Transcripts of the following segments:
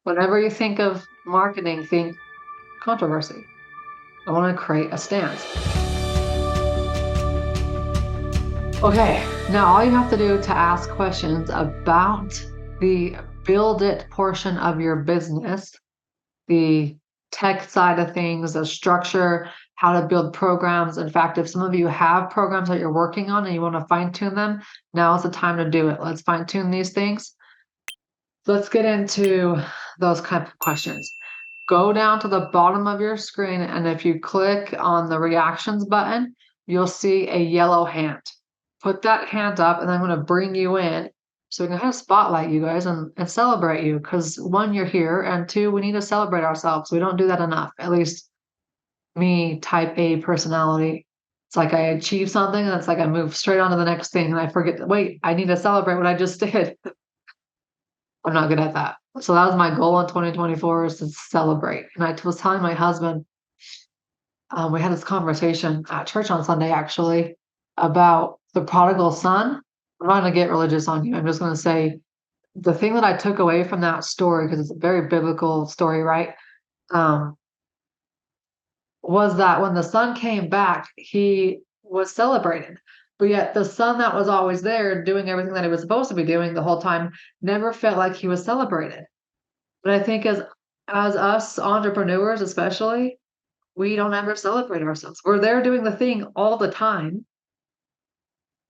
Whenever you think of marketing, think controversy. I want to create a stance. Okay, now all you have to do to ask questions about the build it portion of your business, the tech side of things, the structure, how to build programs. In fact, if some of you have programs that you're working on and you want to fine tune them, now is the time to do it. Let's fine tune these things. Let's get into those kind of questions. Go down to the bottom of your screen, and if you click on the reactions button, you'll see a yellow hand. Put that hand up, and I'm going to bring you in so we can kind of spotlight you guys and celebrate you. Because one, you're here, and two, we need to celebrate ourselves. We don't do that enough. At least me, type A personality. It's like I achieve something, and it's like I move straight on to the next thing, and I forget, wait, I need to celebrate what I just did. I'm not good at that. So that was my goal in 2024 is to celebrate. And I was telling my husband, we had this conversation at church on Sunday actually about the prodigal son. I'm not going to get religious on you. I'm just going to say the thing that I took away from that story, because it's a very biblical story, right? Was that when the son came back, he was celebrated. But yet the son that was always there doing everything that he was supposed to be doing the whole time never felt like he was celebrated. But I think as us entrepreneurs especially, we don't ever celebrate ourselves. We're there doing the thing all the time.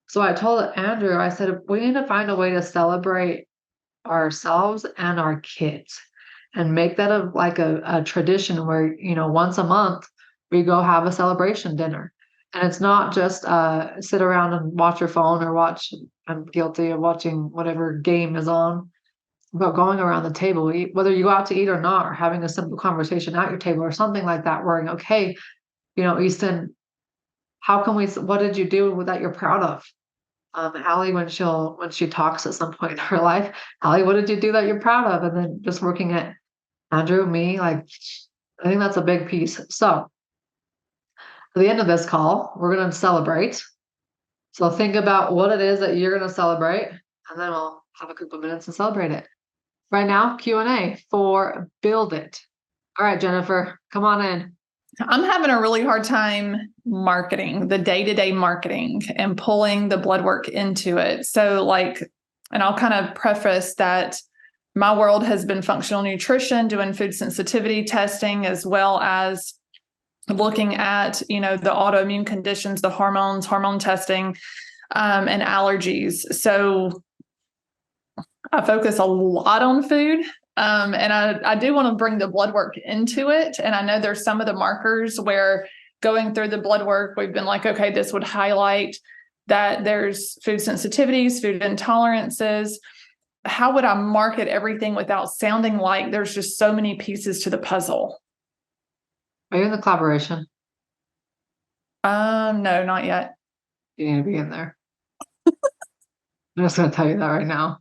So I told Andrew, I said, we need to find a way to celebrate ourselves and our kids and make that a tradition where, once a month we go have a celebration dinner. And it's not just sit around and watch your phone or watch, I'm guilty of watching whatever game is on, but going around the table, whether you go out to eat or not, or having a simple conversation at your table or something like that, where, okay, Easton, what did you do that you're proud of? Allie, when she talks at some point in her life, Allie, what did you do that you're proud of? And then just working at Andrew, me, like, I think that's a big piece. So at the end of this call, we're going to celebrate. So think about what it is that you're going to celebrate, and then we'll have a couple of minutes to celebrate it. Right now, Q&A for Build It. All right, Jennifer, come on in. I'm having a really hard time marketing, the day-to-day marketing and pulling the blood work into it. So and I'll kind of preface that my world has been functional nutrition, doing food sensitivity testing, as well as looking at, the autoimmune conditions, the hormone testing, and allergies. So I focus a lot on food. And I do want to bring the blood work into it. And I know there's some of the markers where going through the blood work, we've been like, okay, this would highlight that there's food sensitivities, food intolerances. How would I market everything without sounding like there's just so many pieces to the puzzle? Are you in the collaboration? No, not yet. You need to be in there. I'm just going to tell you that right now.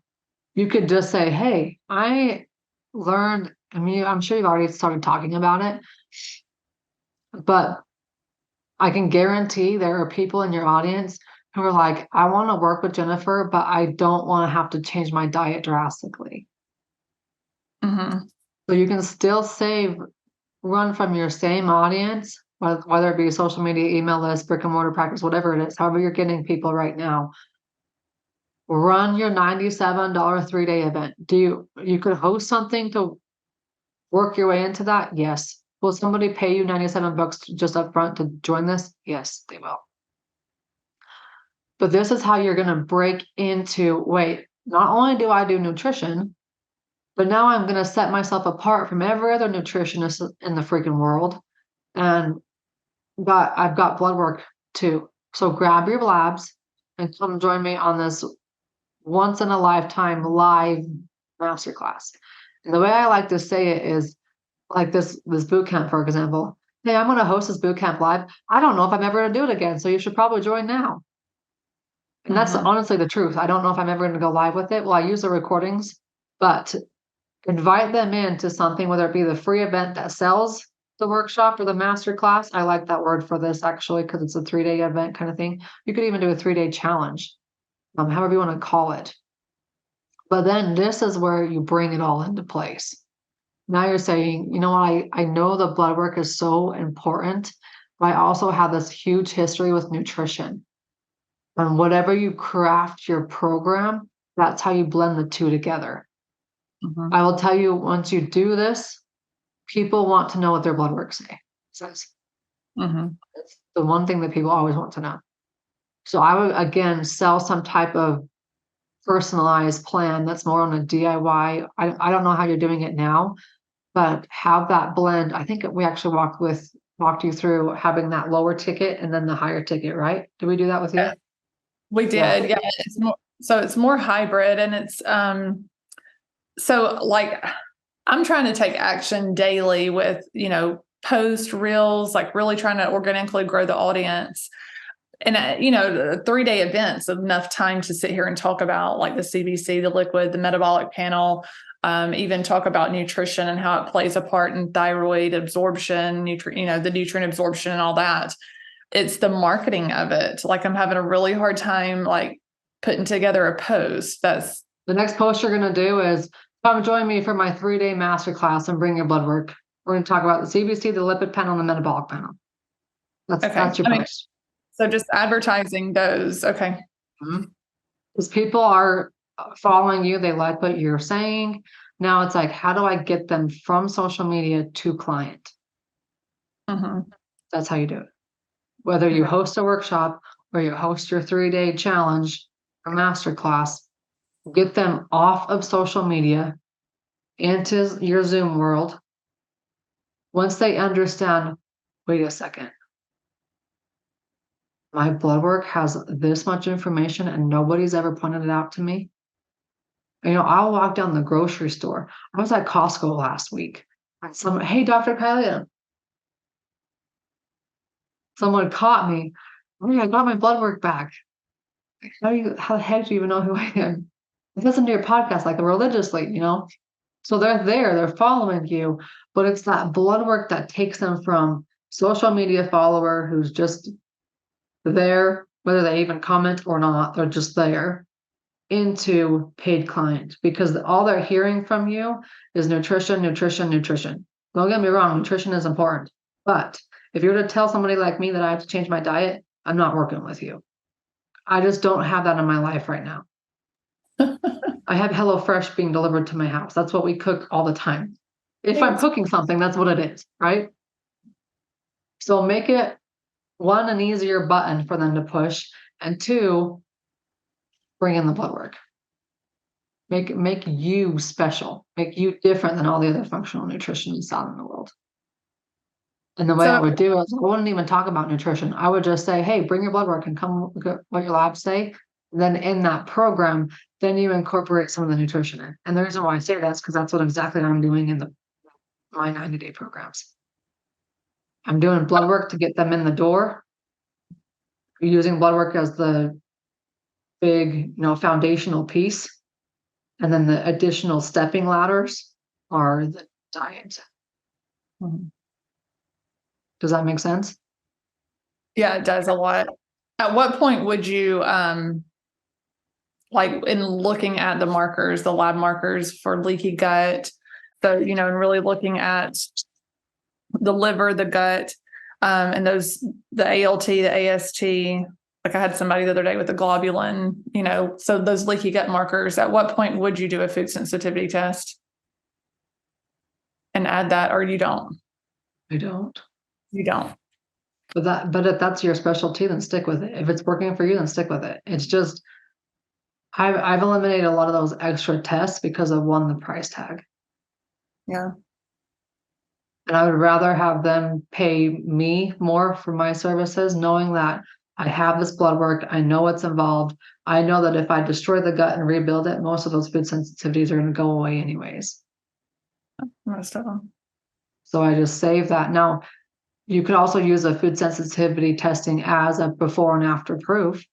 You could just say, hey, I learned, I'm sure you've already started talking about it, but I can guarantee there are people in your audience who are like, I want to work with Jennifer, but I don't want to have to change my diet drastically. Mm-hmm. So you can still run from your same audience, whether it be social media, email list, brick and mortar practice, whatever it is, however you're getting people right now. Run your $97 3-day event. You could host something to work your way into that? Yes. Will somebody pay you $97 just up front to join this? Yes, they will. But this is how you're going to break into, wait, not only do I do nutrition, but now I'm going to set myself apart from every other nutritionist in the freaking world. And I've got blood work too. So grab your labs and come join me on this once in a lifetime live masterclass. And the way I like to say it is like this boot camp, for example. Hey, I'm going to host this boot camp live. I don't know if I'm ever going to do it again, so you should probably join now. And that's honestly the truth. I don't know if I'm ever going to go live with it. Well, I use the recordings, but invite them into something, whether it be the free event that sells the workshop or the masterclass. I like that word for this actually, because it's a 3-day event kind of thing. You could even do a 3-day challenge, however you want to call it. But then this is where you bring it all into place. now you're saying, you know what, I know the blood work is so important, but I also have this huge history with nutrition. And whatever you craft your program, that's how you blend the two together. Mhm. I will tell you, once you do this, people want to know what their blood work says. Mhm. It's the one thing that people always want to know. So I would, again, sell some type of personalized plan that's more on a DIY. I don't know how you're doing it now, but have that blend. I think we actually walked you through having that lower ticket and then the higher ticket, right? Did we do that with you? Yeah, we Yeah. did. Yeah. It's more hybrid, and it's so like I'm trying to take action daily with, post reels, like really trying to organically grow the audience. And, 3-day events, enough time to sit here and talk about like the CBC, the liquid, the metabolic panel, even talk about nutrition and how it plays a part in thyroid absorption, the nutrient absorption and all that. It's the marketing of it. Like I'm having a really hard time, like putting together a post. That's The next post you're going to do is come join me for my 3-day masterclass and bring your blood work. We're going to talk about the CBC, the lipid panel, and the metabolic panel. okay. That's your post. So just advertising those. Okay. Because people are following you, they like what you're saying. Now it's like, how do I get them from social media to client? Mm-hmm. That's how you do it. Whether you Okay. host a workshop or you host your 3-day challenge or masterclass, get them off of social media into your Zoom world. Once they understand, wait a second, my blood work has this much information and nobody's ever pointed it out to me. I'll walk down the grocery store. I was at Costco last week and hey, Dr. Kylie, someone caught me. Oh, I got my blood work back. How the heck do you even know who I am? I listen to your podcast like religiously. So they're there, they're following you, but it's that blood work that takes them from social media follower who's just there, whether they even comment or not, they're just there, into paid client because all they're hearing from you is nutrition, nutrition, nutrition. Don't get me wrong, nutrition is important. But if you were to tell somebody like me that I have to change my diet, I'm not working with you. I just don't have that in my life right now. I have HelloFresh being delivered to my house. That's what we cook all the time. If I'm cooking something, that's what it is, right? So make it, one, an easier button for them to push, and two, bring in the blood work. Make you special, make you different than all the other functional nutritionists out in the world. And the way I would do it is I wouldn't even talk about nutrition. I would just say, hey, bring your blood work and come look at what your labs say. And then in that program, then you incorporate some of the nutrition in. And the reason why I say that is because that's what exactly I'm doing in my 90-day programs. I'm doing blood work to get them in the door, using blood work as the big, foundational piece. And then the additional stepping ladders are the diet. Mhm. Does that make sense? Yeah, it does a lot. At what point would you, like in looking at the markers, the lab markers for leaky gut, so, and really looking at the liver, the gut, and the ALT, the AST, like I had somebody the other day with a globulin, so those leaky gut markers, at what point would you do a food sensitivity test and add that, or you don't? I don't. You don't. But if that's your specialty, then stick with it. If it's working for you, then stick with it. It's just I've eliminated a lot of those extra tests because of one, the price tag. Yeah. And I would rather have them pay me more for my services, knowing that I have this blood work, I know what's involved. I know that if I destroy the gut and rebuild it, most of those food sensitivities are going to go away anyways. Most of them. So I just save that. Now, you could also use a food sensitivity testing as a before and after proof,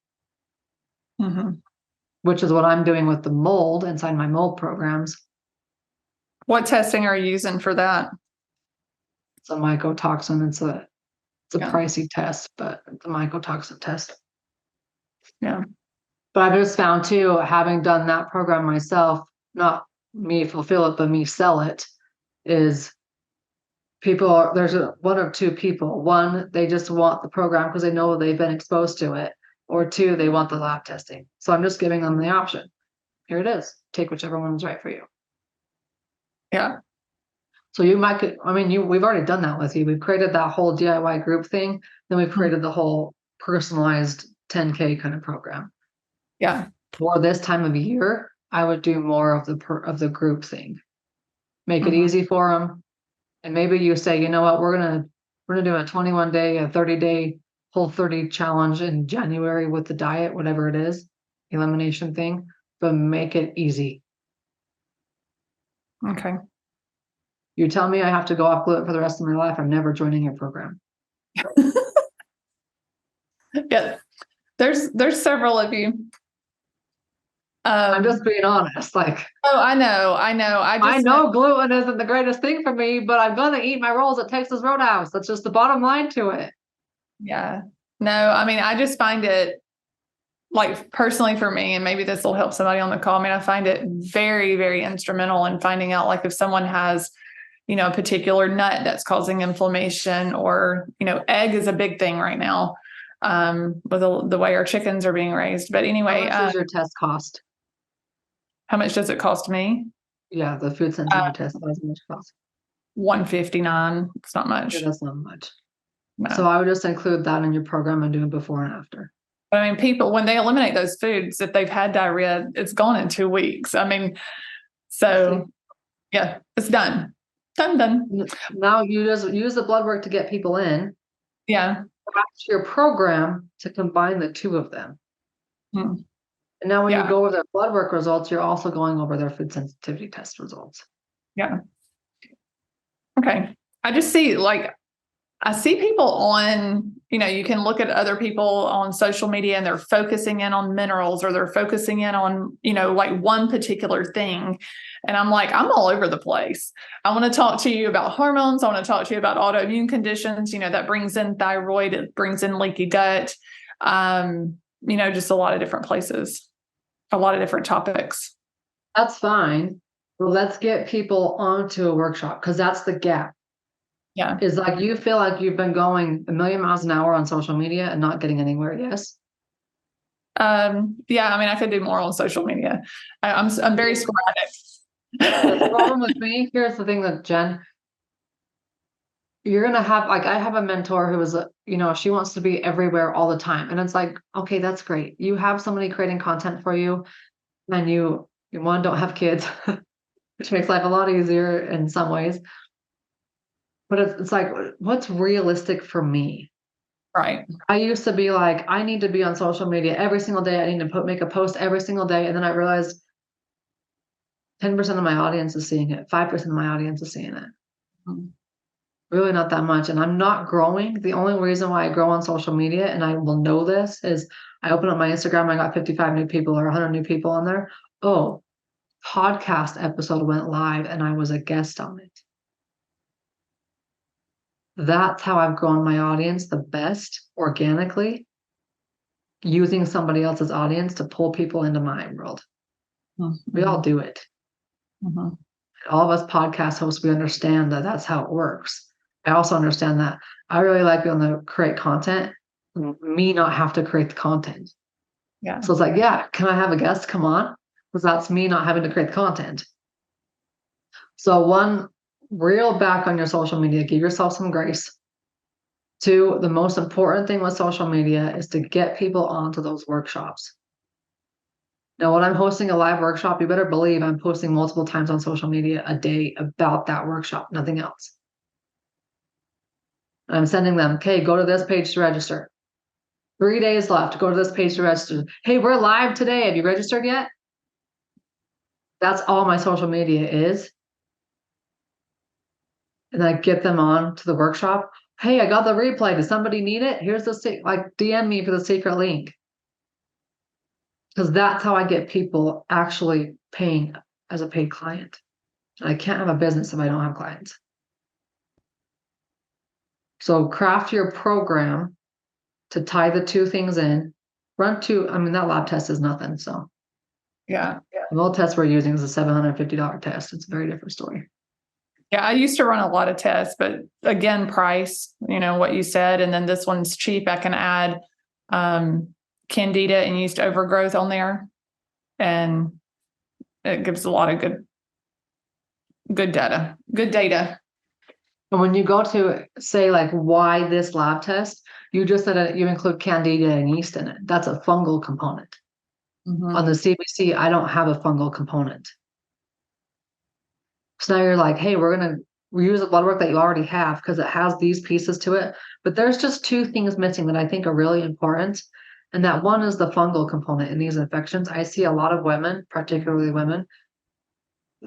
which is what I'm doing with the mold inside my mold programs. What testing are you using for that? It's a mycotoxin. It's a pricey test, but it's a mycotoxin test. Yeah. But I've just found too, having done that program myself, not me fulfill it, but me sell it, is there's one or two people. One, they just want the program because they know they've been exposed to it, or two, they want the lab testing. So I'm just giving them the option. Here it is. Take whichever one is right for you. Yeah. So we've already done that with you. We've created that whole DIY group thing. Then we've created the whole personalized 10K kind of program. Yeah. For this time of year, I would do more of the group thing. Make it easy for them. And maybe you say, you know what, we're gonna do a 21-day, a 30-day Whole30 challenge in January with the diet, whatever it is, elimination thing, but make it easy. Okay. You tell me I have to go off gluten for the rest of my life, I'm never joining your program. Yeah. There's several of you. I'm just being honest. Like, oh, I know. I know gluten isn't the greatest thing for me, but I'm gonna eat my rolls at Texas Roadhouse. That's just the bottom line to it. Yeah. No, I mean, I just find it, like, personally for me, and maybe this will help somebody on the call. I mean, I find it very, very instrumental in finding out, like, if someone has, a particular nut that's causing inflammation, or, egg is a big thing right now, with the way our chickens are being raised. But anyway, how much does your test cost? How much does it cost me? Yeah, the food sensitivity test. How much cost? $159. It's not much. Yeah, that's not much. No. So I would just include that in your program and do it before and after. I mean, people, when they eliminate those foods, if they've had diarrhea, it's gone in 2 weeks. I mean, so yeah, it's done. Done. Now you just use the blood work to get people in. Yeah. Craft your program to combine the two of them. And now when you go over their blood work results, you're also going over their food sensitivity test results. Yeah. Okay. I just see, I see people on, you can look at other people on social media and they're focusing in on minerals, or they're focusing in on, like one particular thing. And I'm like, I'm all over the place. I want to talk to you about hormones. I want to talk to you about autoimmune conditions, that brings in thyroid, it brings in leaky gut, just a lot of different places, a lot of different topics. That's fine. Well, let's get people onto a workshop, because that's the gap. Yeah. Is like, you feel like you've been going a million miles an hour on social media and not getting anywhere. Yes. Yeah. I mean, I could do more on social media. I'm very sporadic. The problem with me, here's the thing that Jen, you're going to have, like, I have a mentor who is, she wants to be everywhere all the time. And it's like, okay, that's great. You have somebody creating content for you, and you don't have kids, which makes life a lot easier in some ways. But it's like, what's realistic for me? Right. I used to be like, I need to be on social media every single day. I need to make a post every single day. And then I realized 10% of my audience is seeing it. 5% of my audience is seeing it. Really not that much. And I'm not growing. The only reason why I grow on social media, and I will know this, is I open up my Instagram, I got 55 new people or 100 new people on there. Oh, podcast episode went live and I was a guest on it. That's how I've grown my audience the best, organically, using somebody else's audience to pull people into my world. We all do it. All of us podcast hosts, we understand that that's how it works. I also understand that I really like being able to create content, me not have to create the content. Yeah. So it's like, yeah, can I have a guest come on? Because that's me not having to create the content. So one, reel back on your social media, give yourself some grace. Two, the most important thing with social media is to get people onto those workshops. Now, when I'm hosting a live workshop, you better believe I'm posting multiple times on social media a day about that workshop, nothing else. I'm sending them, okay, go to this page to register. 3 days left, go to this page to register. Hey, we're live today. Have you registered yet? That's all my social media is. And I get them on to the workshop. Hey, I got the replay. Does somebody need it? Here's the, DM me for the secret link. Because that's how I get people actually paying as a paid client. I can't have a business if I don't have clients. So craft your program to tie the two things in. That lab test is nothing. So yeah. the old test we're using is a $750 test. It's a very different story. Yeah, I used to run a lot of tests, but again, price, what you said, and then this one's cheap. I can add candida and yeast overgrowth on there, and it gives a lot of good data. Good data. And when you go to say like why this lab test, you just said you include candida and yeast in it. That's a fungal component. On the CBC, I don't have a fungal component. So now you're like, hey, we're going to reuse the blood work that you already have because it has these pieces to it. But there's just two things missing that I think are really important. And that one is the fungal component in these infections. I see a lot of women, particularly women,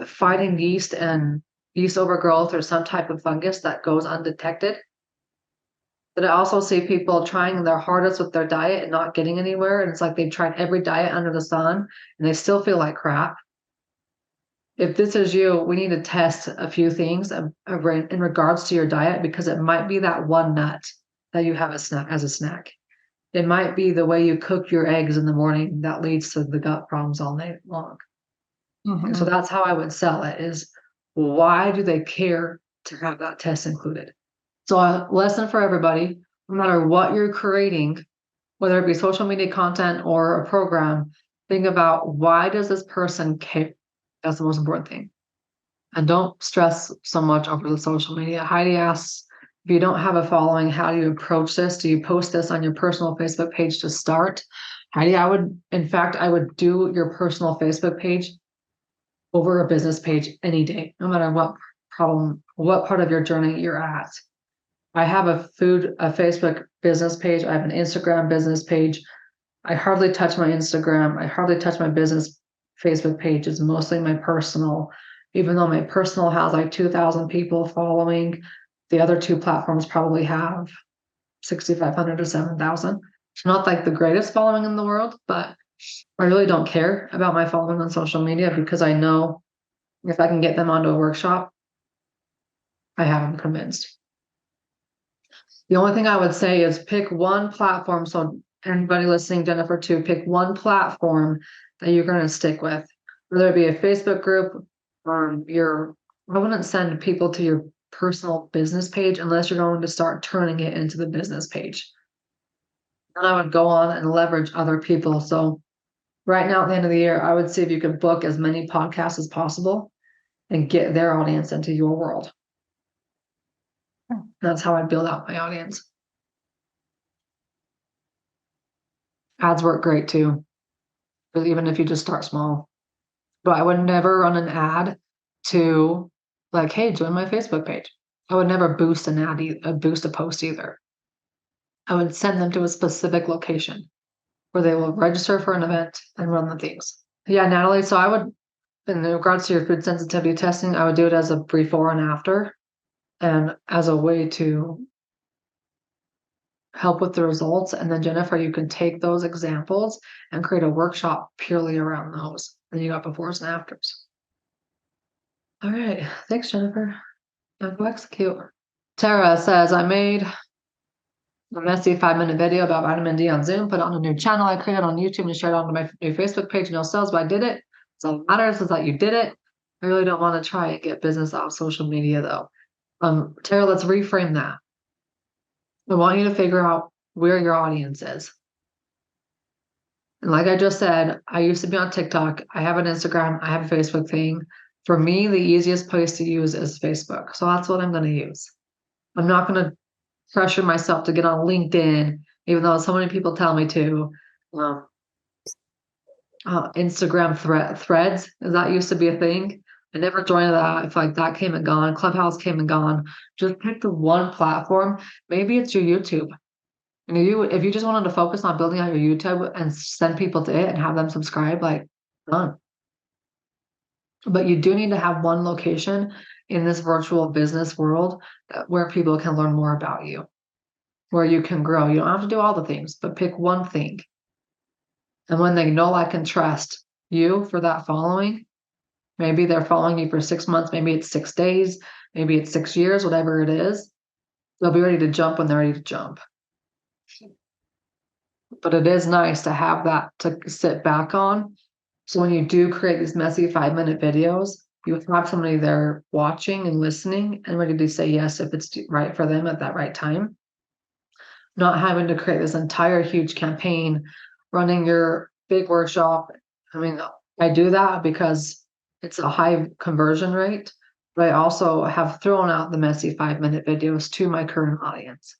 fighting yeast and yeast overgrowth or some type of fungus that goes undetected. But I also see people trying their hardest with their diet and not getting anywhere. And it's like they've tried every diet under the sun and they still feel like crap. If this is you, we need to test a few things in regards to your diet, because it might be that one nut that you have as a snack. It might be the way you cook your eggs in the morning that leads to the gut problems all night long. Mm-hmm. So that's how I would sell it, is why do they care to have that test included? So a lesson for everybody, no matter what you're creating, whether it be social media content or a program, think about, why does this person care? That's the most important thing. And don't stress so much over the social media. Heidi asks, if you don't have a following, how do you approach this? Do you post this on your personal Facebook page to start? Heidi, I would do your personal Facebook page over a business page any day, no matter what part of your journey you're at. I have a Facebook business page. I have an Instagram business page. I hardly touch my Instagram. I hardly touch my business Facebook page. It's mostly my personal, even though my personal has like 2,000 people following. The other two platforms probably have 6,500 to 7,000. It's not like the greatest following in the world, but I really don't care about my following on social media, because I know if I can get them onto a workshop, I have them convinced. The only thing I would say is pick one platform. So anybody listening, Jennifer, too, pick one platform that you're going to stick with, whether it be a Facebook group or I wouldn't send people to your personal business page unless you're going to start turning it into the business page. And I would go on and leverage other people. So right now at the end of the year, I would see if you could book as many podcasts as possible and get their audience into your world. That's how I build out my audience. Ads work great too, even if you just start small. But I would never run an ad to like, hey, join my Facebook page. I would never boost an ad, boost a post either. I would send them to a specific location where they will register for an event and run the things. Yeah, Natalie. So I would, in regards to your food sensitivity testing, I would do it as a before and after, and as a way to help with the results. And then Jennifer, you can take those examples and create a workshop purely around those. And you got befores and afters. All right. Thanks, Jennifer. Now go execute. Tara says, I made a messy 5-minute video about vitamin D on Zoom, put it on a new channel I created on YouTube and shared it onto my new Facebook page. No sales, but I did it. So what matters is that you did it. I really don't want to try and get business off social media though. Tara, let's reframe that. I want you to figure out where your audience is. And like I just said, I used to be on TikTok. I have an Instagram. I have a Facebook thing. For me, the easiest place to use is Facebook. So that's what I'm going to use. I'm not going to pressure myself to get on LinkedIn, even though so many people tell me to. Instagram threads, that used to be a thing. I never joined that. I feel like that came and gone. Clubhouse came and gone. Just pick the one platform. Maybe it's your YouTube. And if you just wanted to focus on building out your YouTube and send people to it and have them subscribe, like, done. But you do need to have one location in this virtual business world where people can learn more about you, where you can grow. You don't have to do all the things, but pick one thing. And when they know, like, and trust you for that following, maybe they're following you for 6 months, maybe it's 6 days, maybe it's 6 years, whatever it is, they'll be ready to jump when they're ready to jump. But it is nice to have that to sit back on. So when you do create these messy 5-minute videos, You have somebody there watching and listening and ready to say yes if it's right for them at that right time. Not having to create this entire huge campaign, running your big workshop. I mean, I do that because it's a high conversion rate, but I also have thrown out the messy 5-minute videos to my current audience.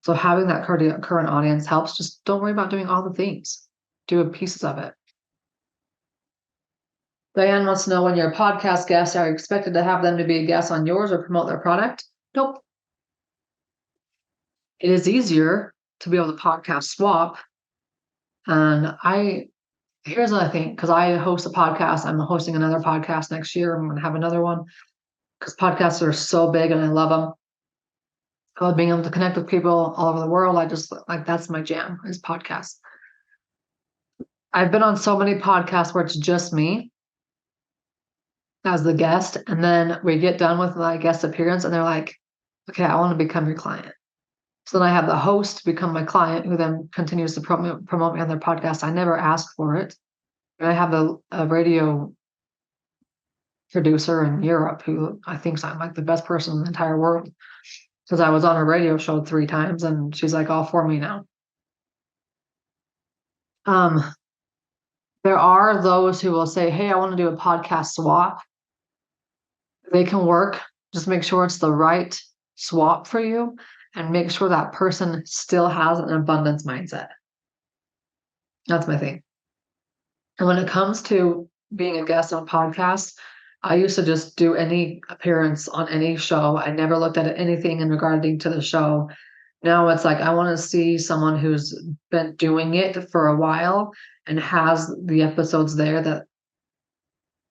So having that current audience helps. Just don't worry about doing all the things. Do pieces of it. Diane wants to know, when you're a podcast guest, are you expected to have them to be a guest on yours or promote their product? Nope. It is easier to be able to podcast swap. And here's what I think, because I host a podcast. I'm hosting another podcast next year. I'm going to have another one because podcasts are so big and I love them. I love being able to connect with people all over the world. I just like, that's my jam, is podcasts. I've been on so many podcasts where it's just me as the guest, and then we get done with my guest appearance and they're like, okay, I want to become your client. So then I have the host become my client, who then continues to promote me on their podcast. I never asked for it. And I have a radio producer in Europe who I think I'm like the best person in the entire world, because I was on her radio show 3 times and she's like all for me now. There are those who will say, hey, I want to do a podcast swap. They can work. Just make sure it's the right swap for you and make sure that person still has an abundance mindset. That's my thing. And when it comes to being a guest on podcasts, I used to just do any appearance on any show. I never looked at anything in regarding to the show. Now it's like, I want to see someone who's been doing it for a while and has the episodes there, that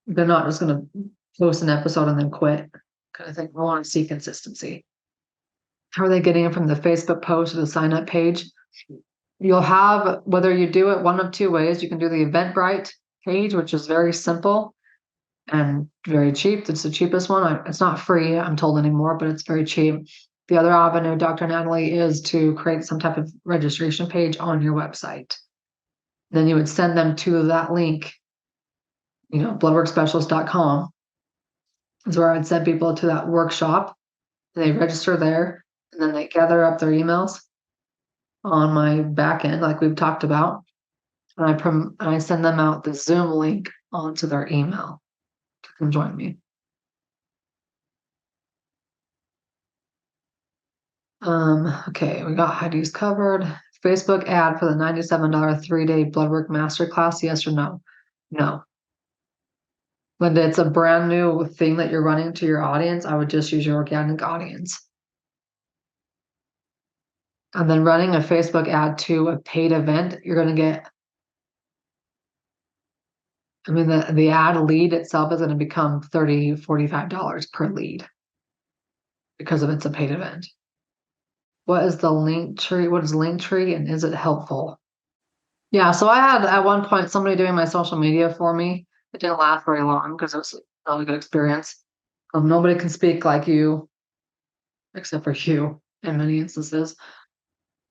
they're not just going to post an episode and then quit kind of thing. I want to see consistency. How are they getting it from the Facebook post or the sign up page? You'll have, whether you do it one of 2 ways, you can do the Eventbrite page, which is very simple and very cheap. It's the cheapest one. It's not free, I'm told, anymore, but it's very cheap. The other avenue, Dr. Natalie, is to create some type of registration page on your website. Then you would send them to that link, bloodworkspecialist.com is where I would send people to that workshop. They register there, and then they gather up their emails on my back end, like we've talked about, and I send them out the Zoom link onto their email to come join me. Okay, we got Heidi's covered. Facebook ad for the $97 3-day bloodwork masterclass, yes or no? No. When it's a brand new thing that you're running to your audience, I would just use your organic audience. And then running a Facebook ad to a paid event, you're going to get, the ad lead itself is going to become $30, $45 per lead because it's a paid event. What is the Linktree? What is Linktree, and is it helpful? Yeah, so I had at one point somebody doing my social media for me. It didn't last very long because it was not a good experience. Nobody can speak like you, except for you in many instances.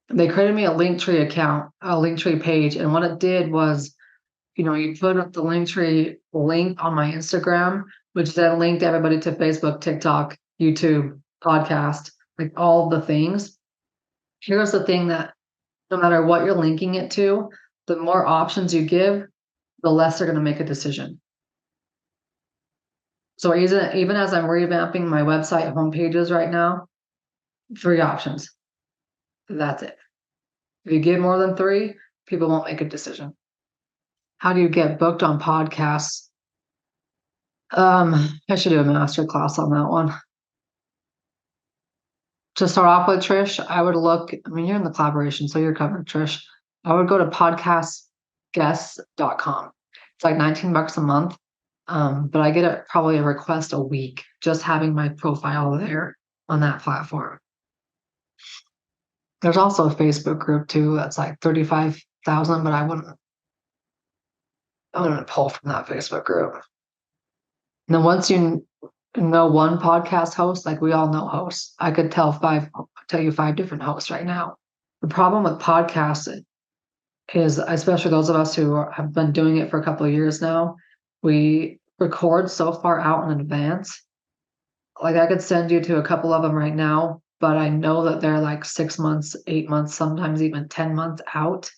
They created me a Linktree account, a Linktree page, and what it did was, you put up the Linktree link on my Instagram, which then linked everybody to Facebook, TikTok, YouTube, podcast, like all the things. Here's the thing, that no matter what you're linking it to, the more options you give, the less they're going to make a decision. So even as I'm revamping my website homepages right now, 3 options. That's it. If you give more than 3, people won't make a decision. How do you get booked on podcasts? I should do a masterclass on that one. To start off with, Trish, I would look, you're in the collaboration, so you're covered, Trish. I would go to podcastguests.com. It's like $19 a month. But I get probably a request a week just having my profile there on that platform. There's also a Facebook group too that's like 35,000, but I wouldn't pull from that Facebook group. And then once you know one podcast host, like we all know hosts, I could tell you 5 different hosts right now. The problem with podcasts is, especially those of us who have been doing it for a couple of years now, we record so far out in advance. Like I could send you to a couple of them right now, but I know that they're like 6 months, 8 months, sometimes even 10 months out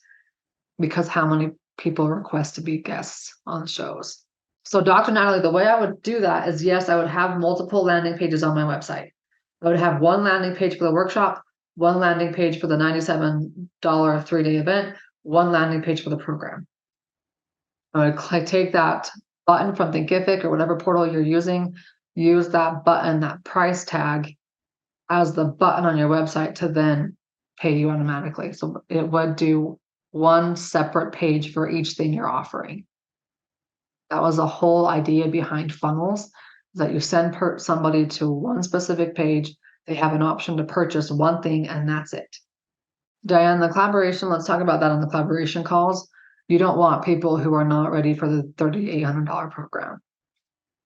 because how many people request to be guests on shows. So Dr. Natalie, the way I would do that is yes, I would have multiple landing pages on my website. I would have one landing page for the workshop, one landing page for the $97 3-day event, one landing page for the program. I would take that button from Thinkific or whatever portal you're using, use that button, that price tag as the button on your website to then pay you automatically. So it would do one separate page for each thing you're offering. That was the whole idea behind funnels, that you send somebody to one specific page. They have an option to purchase one thing and that's it. Diane, the collaboration, let's talk about that on the collaboration calls. You don't want people who are not ready for the $3,800 program.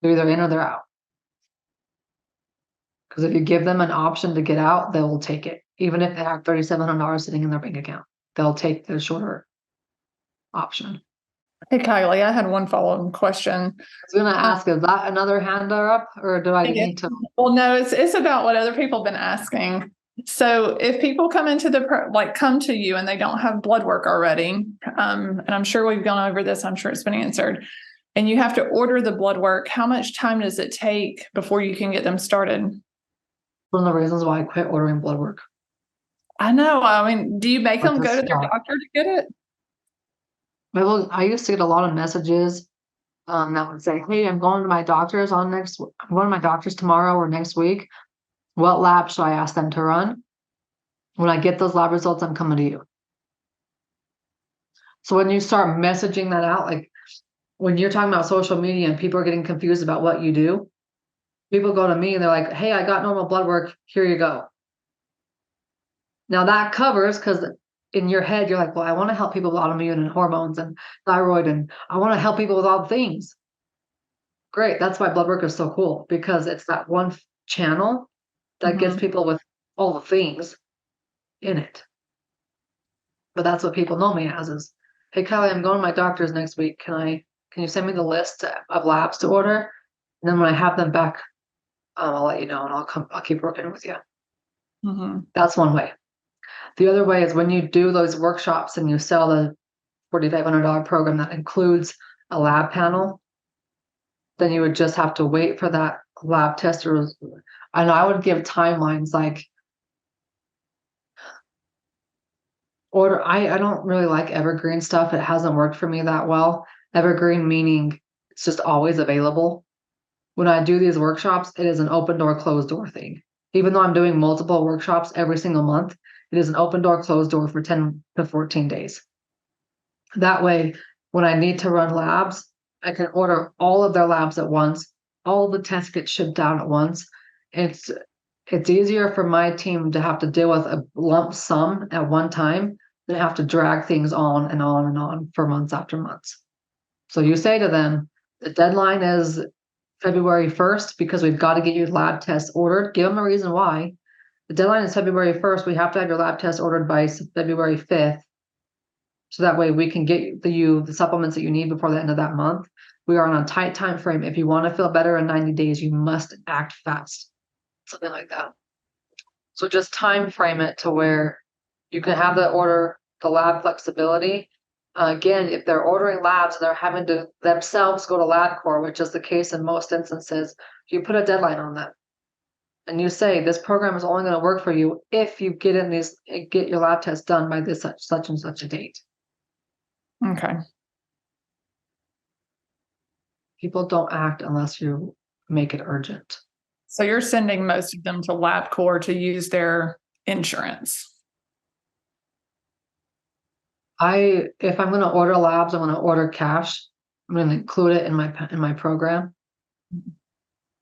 They're either in or they're out. Because if you give them an option to get out, they will take it. Even if they have $3,700 sitting in their bank account, they'll take the shorter option. Hey, Kylie, I had one follow-up question. I was going to ask, is that another hand up or do I need to? Well, no, it's about what other people have been asking. So if people come into come to you and they don't have blood work already, and I'm sure we've gone over this, I'm sure it's been answered, and you have to order the blood work, how much time does it take before you can get them started? One of the reasons why I quit ordering blood work. I know. I mean, do you make them go to their doctor to get it? I used to get a lot of messages that would say, hey, I'm going to my doctor's tomorrow or next week. What lab should I ask them to run? When I get those lab results, I'm coming to you. So when you start messaging that out, like when you're talking about social media and people are getting confused about what you do, people go to me and they're like, hey, I got normal blood work. Here you go. Now that covers, because in your head, you're like, well, I want to help people with autoimmune and hormones and thyroid, and I want to help people with all things. Great. That's why blood work is so cool, because it's that one channel that gets people with all the things in it. But that's what people know me as is, hey, Kylie, I'm going to my doctor's next week. Can you send me the list of labs to order? And then when I have them back, I'll let you know and I'll keep working with you. That's one way. The other way is when you do those workshops and you sell the $4,500 program that includes a lab panel, then you would just have to wait for that lab test. And I would give timelines like I don't really like evergreen stuff. It hasn't worked for me that well. Evergreen meaning it's just always available. When I do these workshops, it is an open door, closed door thing. Even though I'm doing multiple workshops every single month, it is an open door, closed door for 10 to 14 days. That way, when I need to run labs, I can order all of their labs at once. All the tests get shipped out at once. It's easier for my team to have to deal with a lump sum at one time than have to drag things on and on and on for months after months. So you say to them, the deadline is February 1st because we've got to get your lab tests ordered. Give them a reason why. The deadline is February 1st. We have to have your lab test ordered by February 5th. So that way we can get you the supplements that you need before the end of that month. We are on a tight time frame. If you want to feel better in 90 days, you must act fast. Something like that. So just time frame it to where you can have the lab flexibility. Again, if they're ordering labs and they're having to themselves go to LabCorp, which is the case in most instances, you put a deadline on them. And you say this program is only going to work for you if you get your lab test done by this such and such a date. Okay. People don't act unless you make it urgent. So you're sending most of them to LabCorp to use their insurance. If I'm going to order labs, I'm going to order cash. I'm going to include it in my program.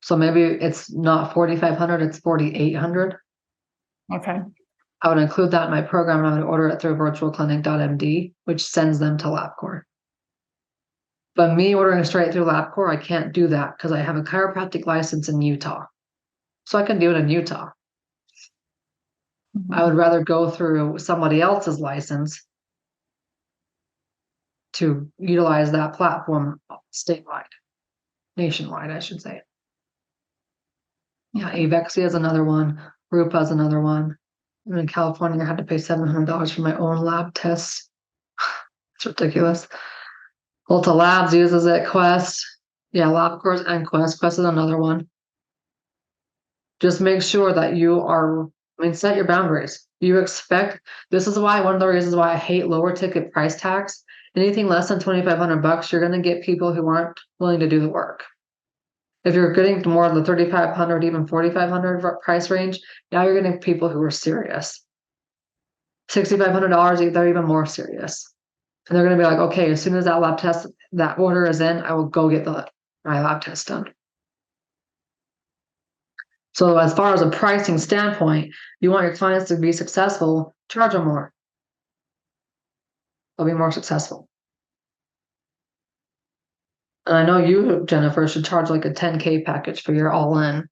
So maybe it's not $4,500, it's $4,800. Okay. I would include that in my program and I would order it through virtualclinic.md, which sends them to LabCorp. But me ordering straight through LabCorp, I can't do that because I have a chiropractic license in Utah. So I can do it in Utah. I would rather go through somebody else's license to utilize that platform statewide. nationwide, I should say. Yeah, Avexia is another one. Rupa is another one. And in California, I had to pay $700 for my own lab tests. It's ridiculous. Ulta Labs uses it. Quest. Yeah, LabCorp and Quest. Quest is another one. Just make sure that you are, set your boundaries. You expect, this is why, one of the reasons why I hate lower ticket price tags. Anything less than $2,500, you're going to get people who aren't willing to do the work. If you're getting to more of the $3,500, even $4,500 price range, now you're getting people who are serious. $6,500, they're even more serious. And they're going to be like, okay, as soon as that lab test, that order is in, I will go get my lab test done. So as far as a pricing standpoint, you want your clients to be successful, charge them more. They'll be more successful. And I know you, Jennifer, should charge like a 10K package for your all-in,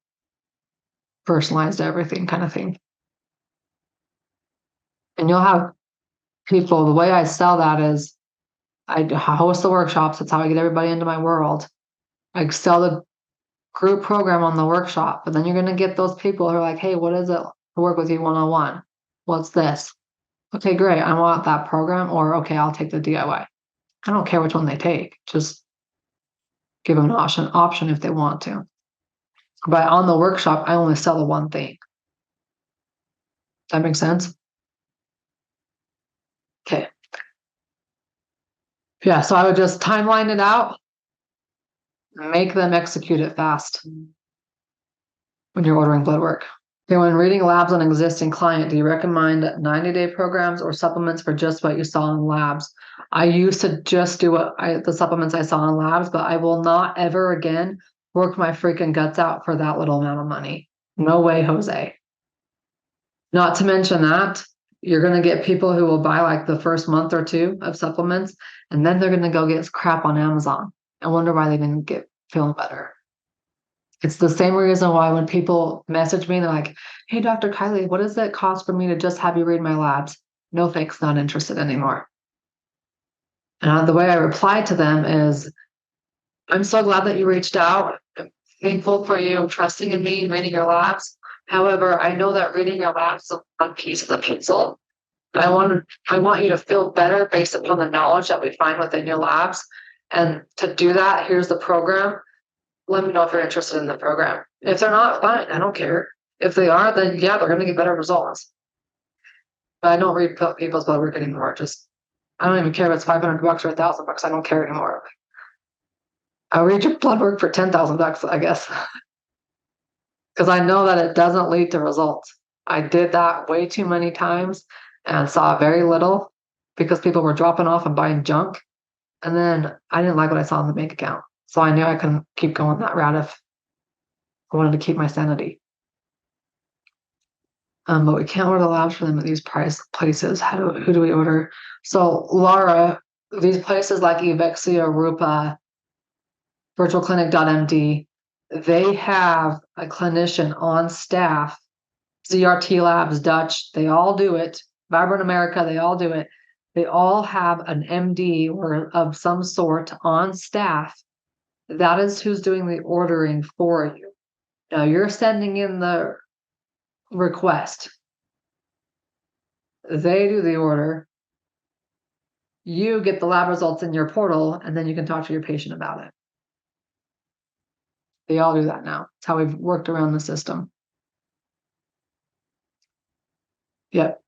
personalized everything kind of thing. And you'll have people, the way I sell that is I host the workshops. That's how I get everybody into my world. I sell the group program on the workshop, but then you're going to get those people who are like, hey, what is it to work with you one-on-one? What's this? Okay, great. I want that program, or okay, I'll take the DIY. I don't care which one they take. Just give them an option if they want to. But on the workshop, I only sell the one thing. That makes sense? Okay. Yeah, so I would just timeline it out, make them execute it fast when you're ordering blood work. Okay, when reading labs on an existing client, do you recommend 90-day programs or supplements for just what you saw in labs? I used to just do the supplements I saw in labs, but I will not ever again work my freaking guts out for that little amount of money. No way, Jose. Not to mention that you're going to get people who will buy like the first month or two of supplements, and then they're going to go get crap on Amazon and wonder why they didn't get feeling better. It's the same reason why when people message me, they're like, hey, Dr. Kylie, what does it cost for me to just have you read my labs? No thanks, not interested anymore. And the way I reply to them is, I'm so glad that you reached out. I'm thankful for you trusting in me and reading your labs. However, I know that reading your labs is one piece of the puzzle. I want you to feel better based upon the knowledge that we find within your labs. And to do that, here's the program. Let me know if you're interested in the program. If they're not, fine, I don't care. If they are, then yeah, they're going to get better results. But I don't read people's blood work anymore. I don't even care if it's $500 or $1,000. I don't care anymore. I'll read your blood work for $10,000, I guess. Because I know that it doesn't lead to results. I did that way too many times and saw very little because people were dropping off and buying junk. And then I didn't like what I saw in the bank account. So I knew I couldn't keep going that route if I wanted to keep my sanity. But we can't order labs for them at these price places. Who do we order? So Laura, these places like Evexia, Rupa, virtualclinic.md, they have a clinician on staff. ZRT Labs, Dutch, they all do it. Vibrant America, they all do it. They all have an MD or of some sort on staff. That is who's doing the ordering for you. Now you're sending in the request. They do the order. You get the lab results in your portal, and then you can talk to your patient about it. They all do that now. It's how we've worked around the system. Yep.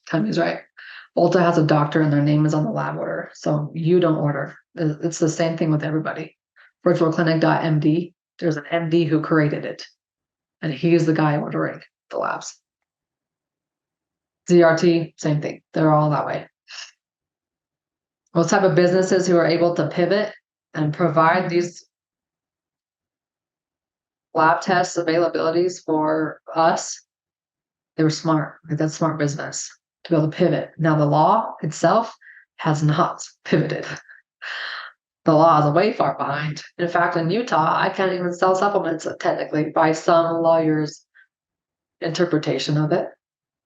Tammy's right. Ulta has a doctor and their name is on the lab order. So you don't order. It's the same thing with everybody. Virtualclinic.md, there's an MD who created it. And he's the guy ordering the labs. ZRT, same thing. They're all that way. Most type of businesses who are able to pivot and provide these lab tests availabilities for us, they were smart. That's smart business to be able to pivot. Now the law itself has not pivoted. The law is way far behind. In fact, in Utah, I can't even sell supplements technically by some lawyer's interpretation of it.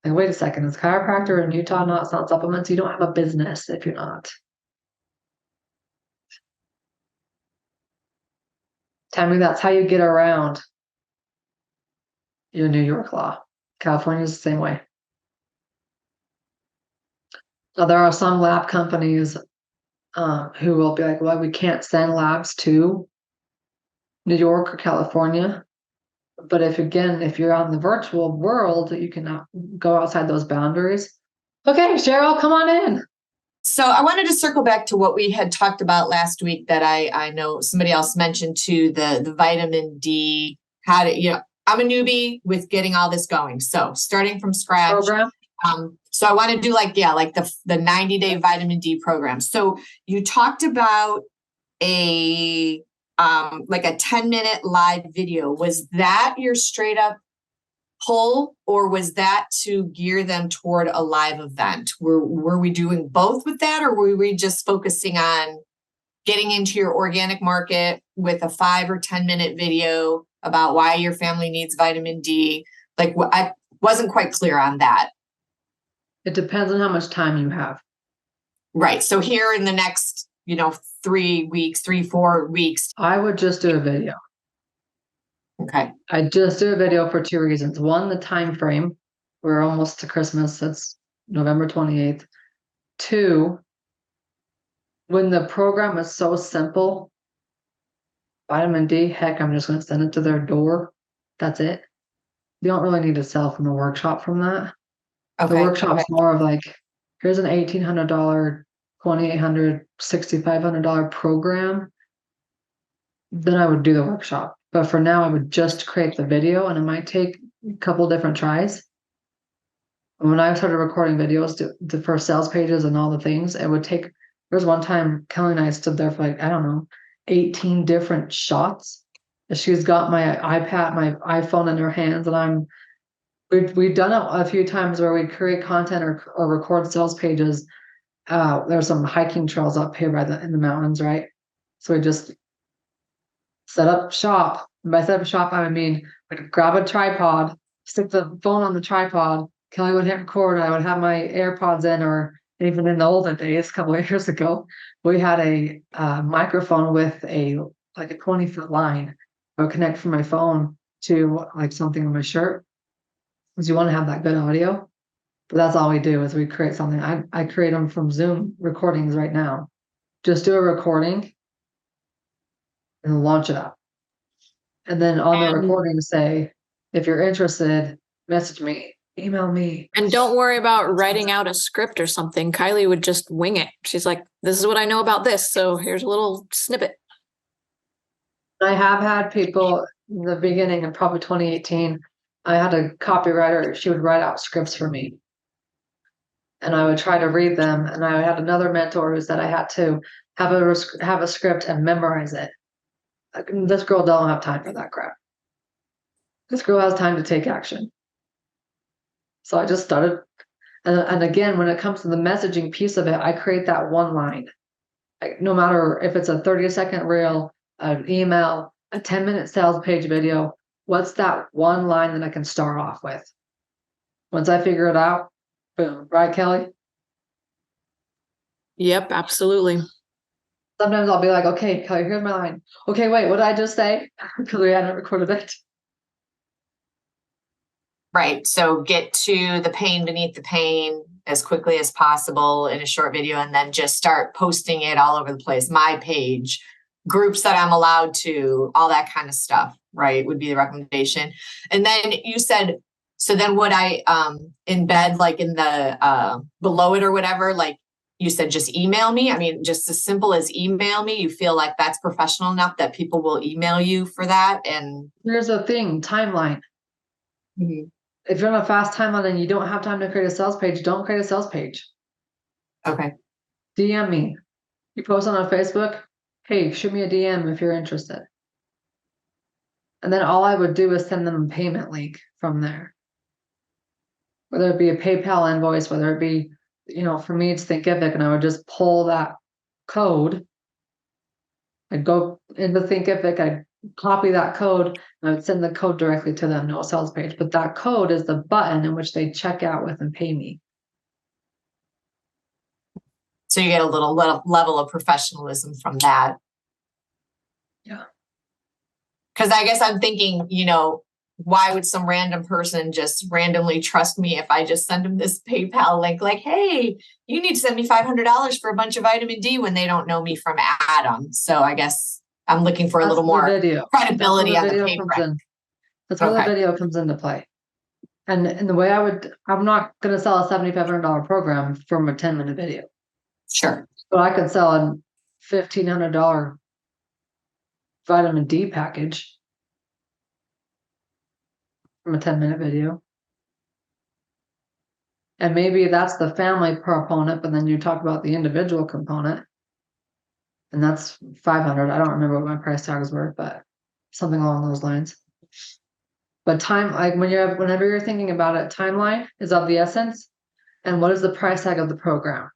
Like, wait a second, is chiropractor in Utah not selling supplements? You don't have a business if you're not. Tammy, that's how you get around your New York law. California's the same way. Now, there are some lab companies who will be like, well, we can't send labs to New York or California. But if you're on the virtual world, you can go outside those boundaries. Okay, Cheryl, come on in. So I wanted to circle back to what we had talked about last week that I know somebody else mentioned too, the vitamin D, how to, I'm a newbie with getting all this going. So starting from scratch. Program. So I want to do like the 90-day vitamin D program. So you talked about a 10-minute live video. Was that your straight up pull, or was that to gear them toward a live event? Were we doing both with that, or were we just focusing on getting into your organic market with a 5 or 10-minute video about why your family needs vitamin D? Like, I wasn't quite clear on that. It depends on how much time you have. Right. So here in the next, 4 weeks. I would just do a video. Okay. I just do a video for 2 reasons. One, the time frame. We're almost to Christmas. It's November 28th. 2, when the program is so simple, vitamin D, heck, I'm just going to send it to their door. That's it. You don't really need to sell from a workshop from that. Okay. The workshop's more of like, here's an $1,800, $2,800, $6,500 program. Then I would do the workshop. But for now, I would just create the video, and it might take a couple different tries. When I started recording videos for sales pages and all the things, it would take. There was one time Kelly and I stood there for 18 different shots. And she's got my iPad, my iPhone in her hands, and we've done it a few times where we create content or record sales pages. There's some hiking trails up here in the mountains, right? So we just set up shop. And by set up shop, I mean we'd grab a tripod, stick the phone on the tripod. Kelly would hit record. I would have my AirPods in, or even in the olden days, a couple of years ago, we had a microphone with a 20-foot line. I would connect from my phone to something on my shirt, because you want to have that good audio. But that's all we do is we create something. I create them from Zoom recordings right now. Just do a recording and launch it up. And then on the recording say, if you're interested, message me, email me. And don't worry about writing out a script or something. Kylie would just wing it. She's like, this is what I know about this. So here's a little snippet. I have had people in the beginning of probably 2018. I had a copywriter. She would write out scripts for me, and I would try to read them. And I had another mentor who said I had to have a script and memorize it. This girl don't have time for that crap. This girl has time to take action. So I just started. And again, when it comes to the messaging piece of it, I create that one line. No matter if it's a 30-second reel, an email, a 10-minute sales page video, what's that one line that I can start off with? Once I figure it out, boom. Right, Kelly? Yep, absolutely. Sometimes I'll be like, okay, Kelly, here's my line. Okay, wait, what did I just say? Because we hadn't recorded it. Right. So get to the pain beneath the pain as quickly as possible in a short video, and then just start posting it all over the place. My page, groups that I'm allowed to, all that kind of stuff, right, would be the recommendation. And then you said, so then would I embed in the below it or whatever, you said just email me? I mean, just as simple as email me. You feel like that's professional enough that people will email you for that? And here's the thing, timeline. Mm-hmm. If you're on a fast timeline and you don't have time to create a sales page, don't create a sales page. Okay. DM me. You post on Facebook, hey, shoot me a DM if you're interested. And then all I would do is send them a payment link from there. Whether it be a PayPal invoice, whether it be, for me, it's Thinkific, and I would just pull that code. I'd go into Thinkific, I'd copy that code, and I would send the code directly to them, no sales page. But that code is the button in which they check out with and pay me. So you get a little level of professionalism from that. Yeah. Because I guess I'm thinking, why would some random person just randomly trust me if I just send them this PayPal link like, hey, you need to send me $500 for a bunch of vitamin D when they don't know me from Adam. So I guess I'm looking for a little more credibility on the paper. That's where the video comes into play. And the way I'm not going to sell a $7,500 program from a 10-minute video. Sure. But I could sell a $1,500 vitamin D package from a 10-minute video. And maybe that's the family component, but then you talk about the individual component. And that's $500. I don't remember what my price tags were, but something along those lines. But time, like whenever you're thinking about it, timeline is of the essence. And what is the price tag of the program?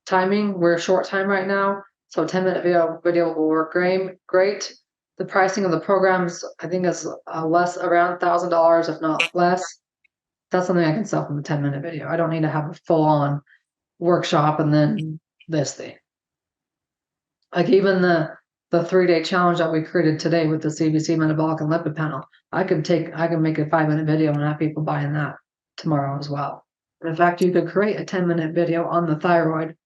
Timing, we're short time right now. So 10-minute video will work great. The pricing of the programs, I think, is less, around $1,000, if not less. That's something I can sell from a 10-minute video. I don't need to have a full-on workshop and then this thing. Like even the 3-day challenge that we created today with the CBC metabolic and lipid panel, I can make a 5-minute video and have people buying that tomorrow as well. In fact, you could create a 10-minute video on the thyroid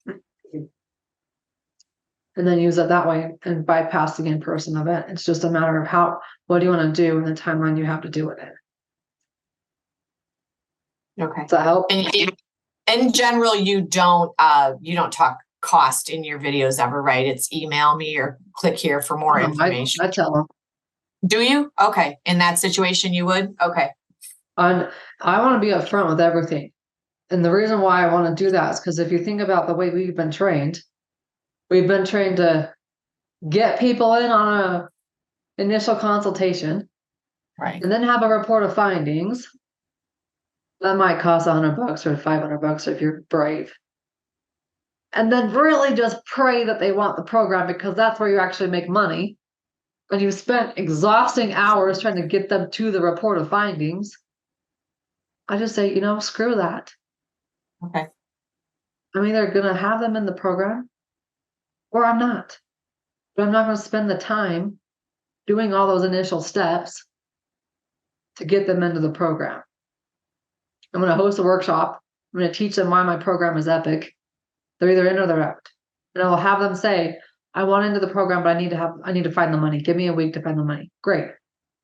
and then use it that way and bypass the in-person event. It's just a matter of what do you want to do and the timeline you have to do it in. Okay. Does that help? And in general, you don't talk cost in your videos ever, right? It's email me or click here for more information. I tell them. Do you? Okay. In that situation, you would? Okay. I want to be upfront with everything. And the reason why I want to do that is because if you think about the way we've been trained to get people in on a initial consultation, right, and then have a report of findings. That might cost $100 or $500 if you're brave. And then really just pray that they want the program because that's where you actually make money. And you've spent exhausting hours trying to get them to the report of findings. I just say, screw that. Okay. I'm either going to have them in the program or I'm not. But I'm not going to spend the time doing all those initial steps to get them into the program. I'm going to host a workshop. I'm going to teach them why my program is epic. They're either in or they're out. And I'll have them say, I want into the program, but I need to find the money. Give me a week to find the money. Great.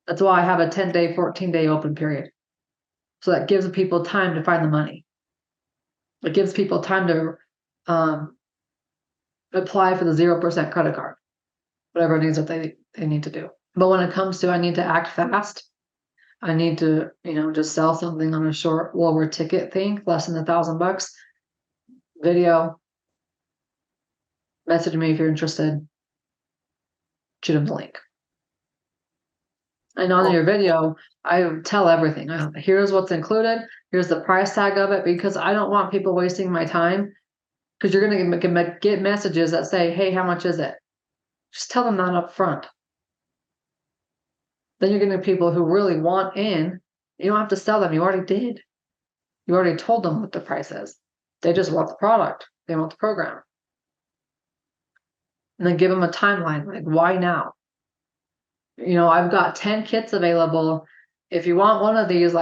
That's why I have a 10-day, 14-day open period. So that gives people time to find the money. It gives people time to apply for the 0% credit card, whatever it is that they need to do. But when it comes to I need to act fast, I need to, just sell something on a short, lower ticket thing, less than $1,000. Video, message me if you're interested. Shoot them the link. And on your video, I tell everything. Here's what's included. Here's the price tag of it because I don't want people wasting my time. Because you're going to get messages that say, hey, how much is it? Just tell them that up front. Then you're getting people who really want in. You don't have to sell them. You already did. You already told them what the price is. They just want the product. They want the program. And then give them a timeline. Like, why now? I've got 10 kits available. If you want one of these,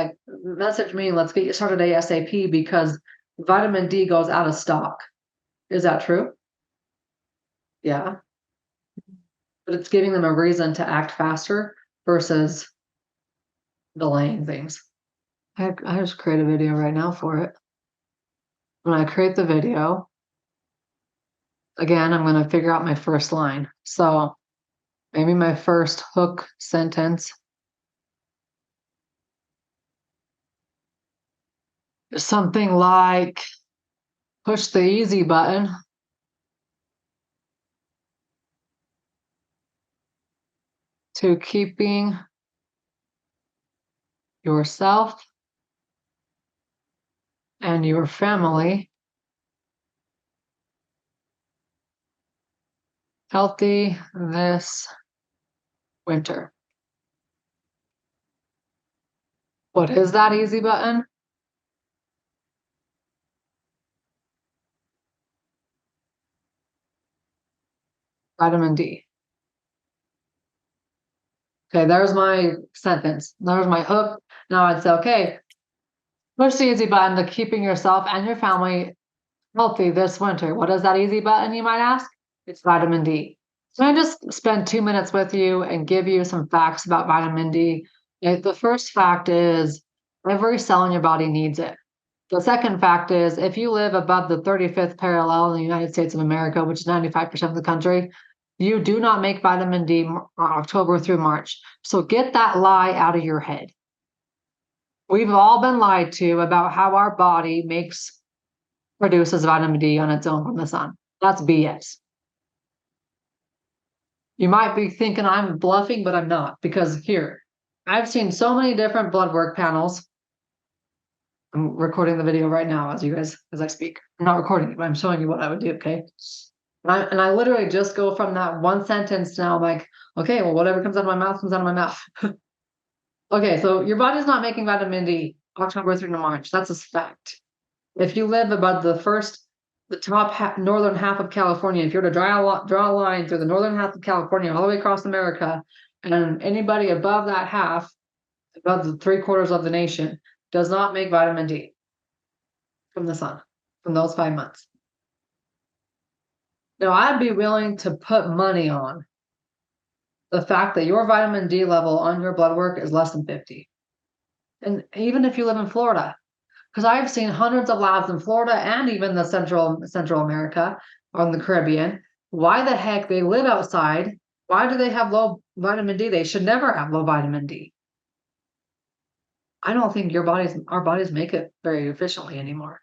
message me and let's get you started ASAP because vitamin D goes out of stock. Is that true? Yeah. But it's giving them a reason to act faster versus delaying things. I just create a video right now for it. When I create the video, again, I'm going to figure out my first line. So maybe my first hook sentence is something like, push the easy button. To keeping yourself and your family healthy this winter. What is that easy button? Vitamin D. Okay, there's my sentence. There's my hook. Now I'd say, okay, push the easy button to keeping yourself and your family healthy this winter. What is that easy button, you might ask? It's vitamin D. So I just spend 2 minutes with you and give you some facts about vitamin D. The first fact is every cell in your body needs it. The second fact is if you live above the 35th parallel in the United States of America, which is 95% of the country, you do not make vitamin D October through March. So get that lie out of your head. We've all been lied to about how our body produces vitamin D on its own from the sun. That's BS. You might be thinking I'm bluffing, but I'm not, because here, I've seen so many different blood work panels. I'm recording the video right now as I speak. I'm not recording it, but I'm showing you what I would do, okay? And I literally just go from that one sentence now, like, okay, well, whatever comes out of my mouth comes out of my mouth. Okay, so your body's not making vitamin D October through to March. That's a fact. If you live above the top northern half of California, if you were to draw a line through the northern half of California all the way across America, and anybody above that half, above the 3/4 of the nation, does not make vitamin D from the sun, from those 5 months. Now, I'd be willing to put money on the fact that your vitamin D level on your blood work is less than 50. And even if you live in Florida, because I've seen hundreds of labs in Florida and even the Central America or in the Caribbean. Why the heck they live outside? Why do they have low vitamin D? They should never have low vitamin D. I don't think our bodies make it very efficiently anymore.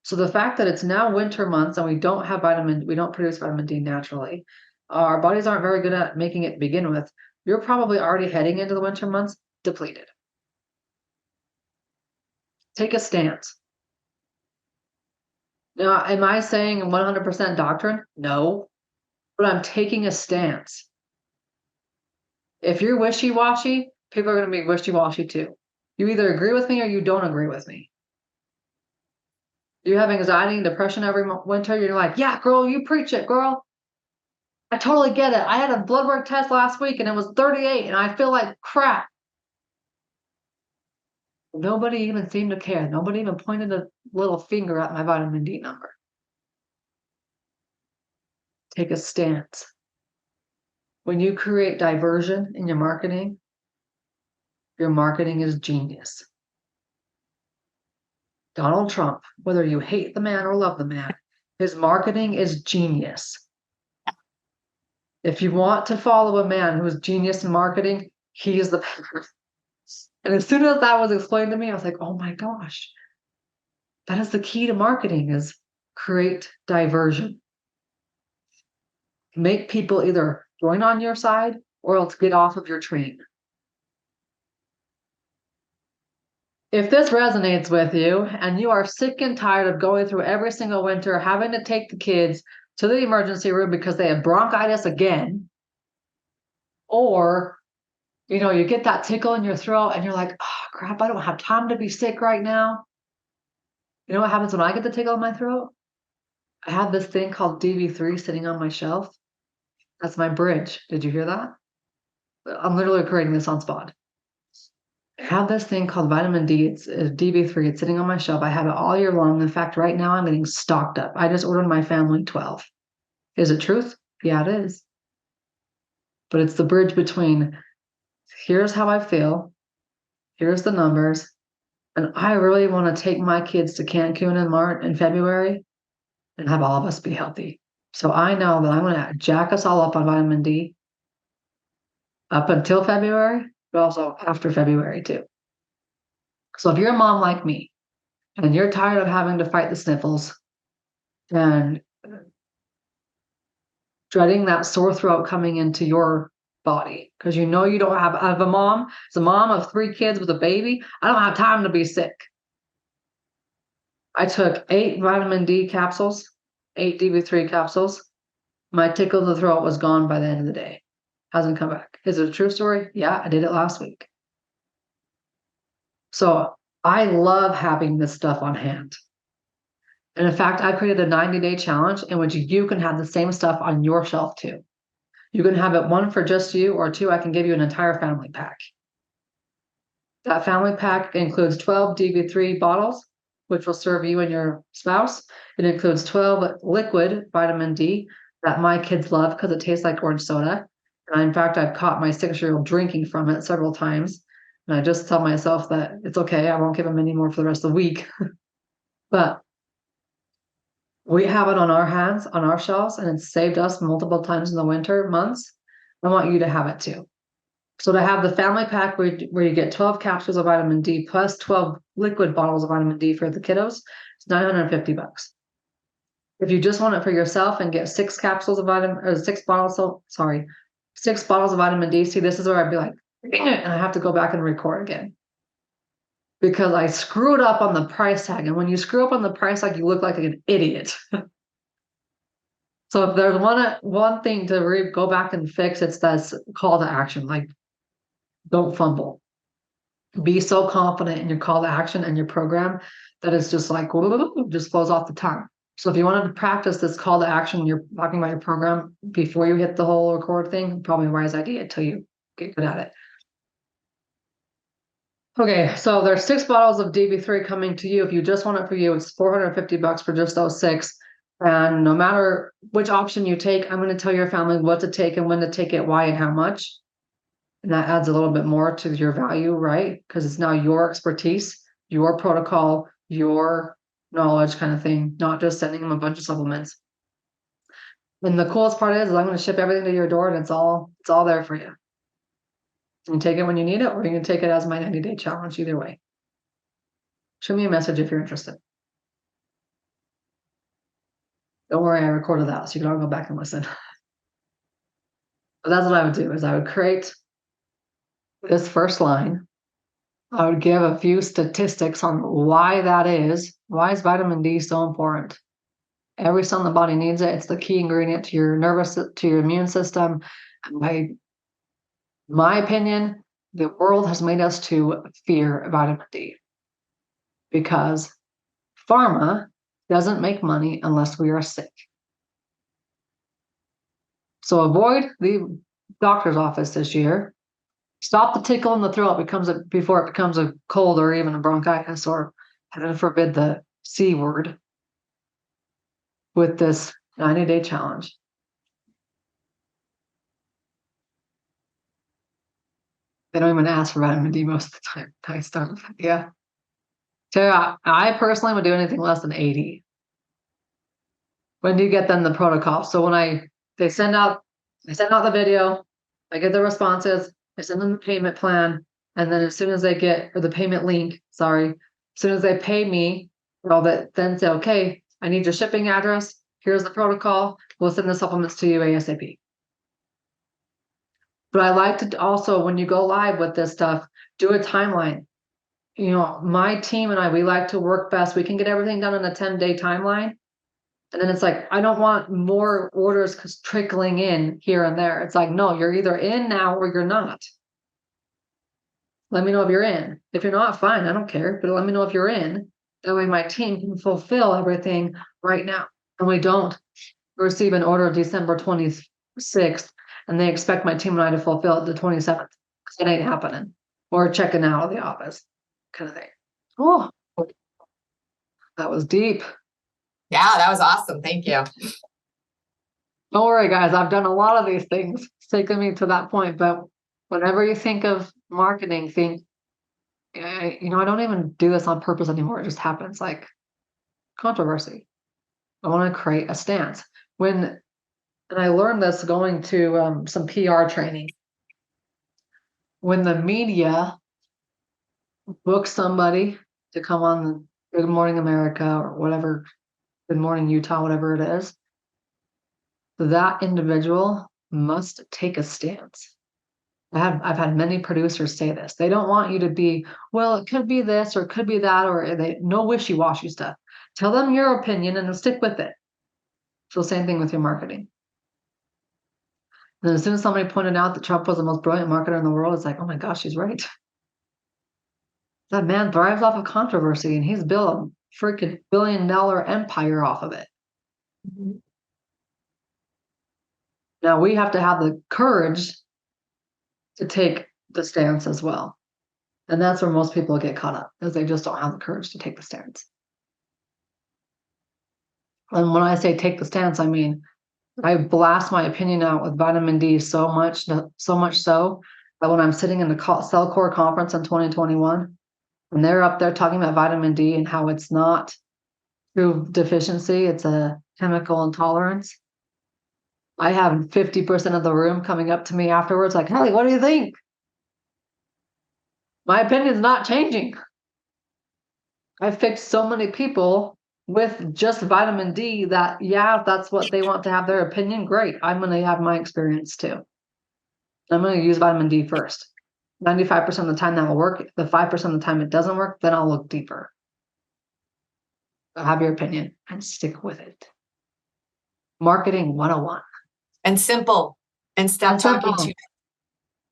So the fact that it's now winter months and we don't produce vitamin D naturally, our bodies aren't very good at making it to begin with. You're probably already heading into the winter months depleted. Take a stance. Now, am I saying 100% doctrine? No, but I'm taking a stance. If you're wishy-washy, people are going to be wishy-washy too. You either agree with me or you don't agree with me. You have anxiety and depression every winter, you're like, yeah, girl, you preach it, girl. I totally get it. I had a blood work test last week and it was 38 and I feel like crap. Nobody even seemed to care. Nobody even pointed a little finger at my vitamin D number. Take a stance. When you create diversion in your marketing is genius. Donald Trump, whether you hate the man or love the man, his marketing is genius. If you want to follow a man who is genius in marketing, he is the man. And as soon as that was explained to me, I was like, oh my gosh, that is the key to marketing, is create diversion. Make people either join on your side or else get off of your train. If this resonates with you and you are sick and tired of going through every single winter, having to take the kids to the emergency room because they have bronchitis again, or you get that tickle in your throat and you're like, oh crap, I don't have time to be sick right now. You know what happens when I get the tickle in my throat? I have this thing called DV3 sitting on my shelf. That's my bridge. Did you hear that? I'm literally creating this on spot. I have this thing called vitamin D. It's DB3. It's sitting on my shelf. I have it all year long. In fact, right now I'm getting stocked up. I just ordered my family 12. Is it truth? Yeah, it is. But it's the bridge between here's how I feel, here's the numbers, and I really want to take my kids to Cancun in February and have all of us be healthy. So I know that I'm going to jack us all up on vitamin D up until February, but also after February too. So if you're a mom like me and you're tired of having to fight the sniffles and dreading that sore throat coming into your body because you don't have a mom, as a mom of 3 kids with a baby, I don't have time to be sick. I took 8 vitamin D capsules, 8 DB3 capsules. My tickle in the throat was gone by the end of the day. Hasn't come back. Is it a true story? Yeah, I did it last week. So I love having this stuff on hand. And in fact, I created a 90-day challenge in which you can have the same stuff on your shelf too. You can have it one for just you, or two, I can give you an entire family pack. That family pack includes 12 DB3 bottles, which will serve you and your spouse. It includes 12 liquid vitamin D that my kids love because it tastes like orange soda. And in fact, I've caught my 6-year-old drinking from it several times. And I just tell myself that it's okay. I won't give him any more for the rest of the week. But we have it on our hands, on our shelves, and it's saved us multiple times in the winter months. I want you to have it too. So to have the family pack where you get 12 capsules of vitamin D plus 12 liquid bottles of vitamin D for the kiddos, it's $950. If you just want it for yourself and get 6 capsules of six bottles of vitamin D, see, this is where I'd be like, and I have to go back and record again. Because I screwed up on the price tag. And when you screw up on the price tag, you look like an idiot. So if there's one thing to go back and fix, it's that call to action. Like, don't fumble. Be so confident in your call to action and your program that it's just like, just flows off the tongue. So if you wanted to practice this call to action, you're talking about your program before you hit the whole record thing, probably a wise idea until you get good at it. Okay, so there's 6 bottles of DB3 coming to you. If you just want it for you, it's $450 for just those 6. And no matter which option you take, I'm going to tell your family what to take and when to take it, why and how much. And that adds a little bit more to your value, right? Because it's now your expertise, your protocol, your knowledge kind of thing, not just sending them a bunch of supplements. And the coolest part is I'm going to ship everything to your door, and it's all there for you. You can take it when you need it, or you can take it as my 90-day challenge, either way. Shoot me a message if you're interested. Don't worry, I recorded that, so you can all go back and listen. But that's what I would do, is I would create this first line. I would give a few statistics on why that is. Why is vitamin D so important? Every cell in the body needs it. It's the key ingredient to your to your immune system. And my opinion, the world has made us to fear vitamin D because pharma doesn't make money unless we are sick. So avoid the doctor's office this year. Stop the tickle in the throat before it becomes a cold or even a bronchitis, or heaven forbid the C word, with this 90-day challenge. They don't even ask for vitamin D most of the time. Nice stuff. Yeah. So I personally would do anything less than 80. When do you get them the protocol? So when they send out the video, I get the responses, I send them the payment plan, and then as soon as they get, or the payment link, sorry, as soon as they pay me, then say, okay, I need your shipping address. Here's the protocol. We'll send the supplements to you ASAP. But I like to also, when you go live with this stuff, do a timeline. You know, my team and we like to work best. We can get everything done in a 10-day timeline. And then it's like, I don't want more orders trickling in here and there. It's like, no, you're either in now or you're not. Let me know if you're in. If you're not, fine, I don't care. But let me know if you're in. That way my team can fulfill everything right now. And we don't receive an order December 26th. And they expect my team and I to fulfill it the 27th, because it ain't happening. Or checking out of the office, kind of thing. Oh, that was deep. Yeah, that was awesome. Thank you. Don't worry, guys. I've done a lot of these things. It's taken me to that point. But whenever you think of marketing, I don't even do this on purpose anymore. It just happens, like controversy. I want to create a stance. And I learned this going to some PR training. When the media books somebody to come on the Good Morning America or whatever, Good Morning Utah, whatever it is, that individual must take a stance. I've had many producers say this. They don't want you to be, well, it could be this or it could be that, or no wishy-washy stuff. Tell them your opinion and stick with it. So same thing with your marketing. And as soon as somebody pointed out that Trump was the most brilliant marketer in the world, it's like, oh my gosh, she's right. That man thrives off of controversy, and he's built a freaking $1 billion empire off of it. Now we have to have the courage to take the stance as well. And that's where most people get caught up, is they just don't have the courage to take the stance. And when I say take the stance, I mean, I blast my opinion out with vitamin D so much so that when I'm sitting in the Cell Core conference in 2021, and they're up there talking about vitamin D and how it's not true deficiency, it's a chemical intolerance. I have 50% of the room coming up to me afterwards like, Kylie, what do you think? My opinion's not changing. I fixed so many people with just vitamin D that, yeah, if that's what they want to have their opinion, great. I'm going to have my experience too. I'm going to use vitamin D first. 95% of the time that will work. The 5% of the time it doesn't work, then I'll look deeper. Have your opinion and stick with it. Marketing 101. And simple. And stop talking to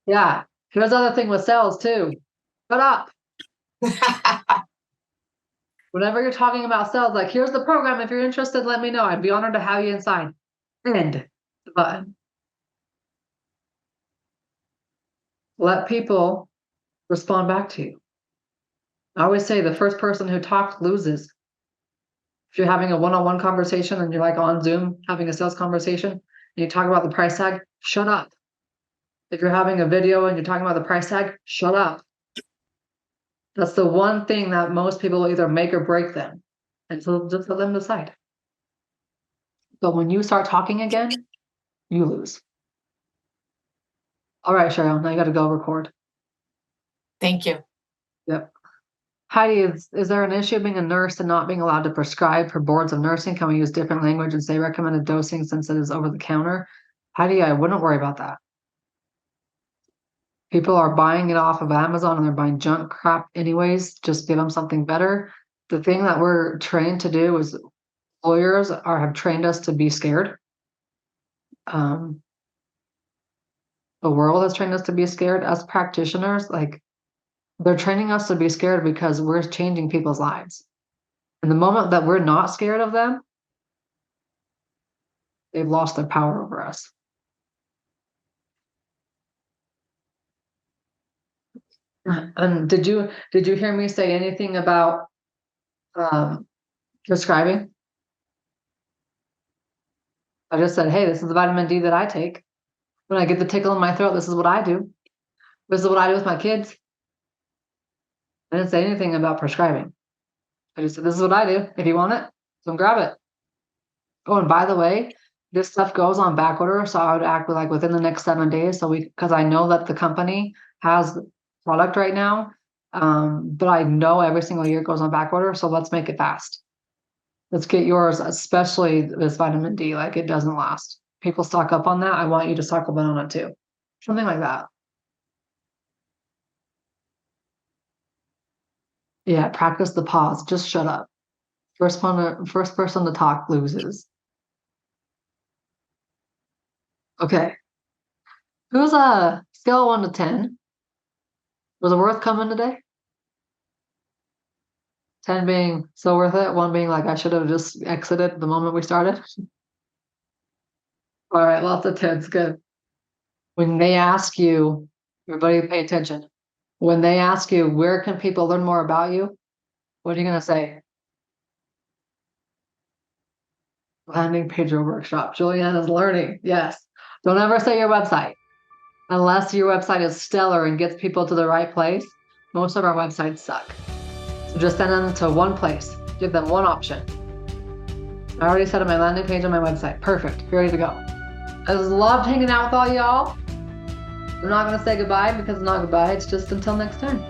Yeah. Here's the other thing with sales too. Shut up. Whenever you're talking about sales, like, here's the program. If you're interested, let me know. I'd be honored to have you inside. End the button. Let people respond back to you. I always say the first person who talks loses. If you're having a one-on-one conversation and you're like on Zoom having a sales conversation and you talk about the price tag, shut up. If you're having a video and you're talking about the price tag, shut up. That's the one thing that most people will either make or break them. And so just let them decide. But when you start talking again, you lose. All right, Cheryl, now you got to go record. Thank you. Yep. Heidi, is there an issue being a nurse and not being allowed to prescribe for boards of nursing? Can we use different language and say recommended dosing since it is over the counter? Heidi, I wouldn't worry about that. People are buying it off of Amazon and they're buying junk crap anyways. Just give them something better. The thing that we're trained to do is lawyers have trained us to be scared. The world has trained us to be scared. As practitioners, like, they're training us to be scared because we're changing people's lives. And the moment that we're not scared of them, they've lost their power over us. And did you hear me say anything about prescribing? I just said, hey, this is the vitamin D that I take. When I get the tickle in my throat, this is what I do. This is what I do with my kids. I didn't say anything about prescribing. I just said, this is what I do. If you want it, come grab it. Oh, and by the way, this stuff goes on back order, so I would act like within the next 7 days. Because I know that the company has product right now, but I know every single year it goes on back order, so let's make it fast. Let's get yours, especially this vitamin D, like it doesn't last. People stock up on that. I want you to stock up on it too. Something like that. Yeah, practice the pause. Just shut up. First person to talk loses. Okay. Who's a scale of 1 to 10? Was it worth coming today? 10 being so worth it, 1 being like I should have just exited the moment we started. All right, lots of 10s, good. When they ask you, everybody pay attention. When they ask you, where can people learn more about you? What are you going to say? Landing page or workshop. Julianne is learning. Yes. Don't ever say your website. Unless your website is stellar and gets people to the right place. Most of our websites suck. So just send them to one place. Give them one option. I already set up my landing page on my website. Perfect. You're ready to go. I just loved hanging out with all y'all. I'm not going to say goodbye because it's not goodbye. It's just until next time.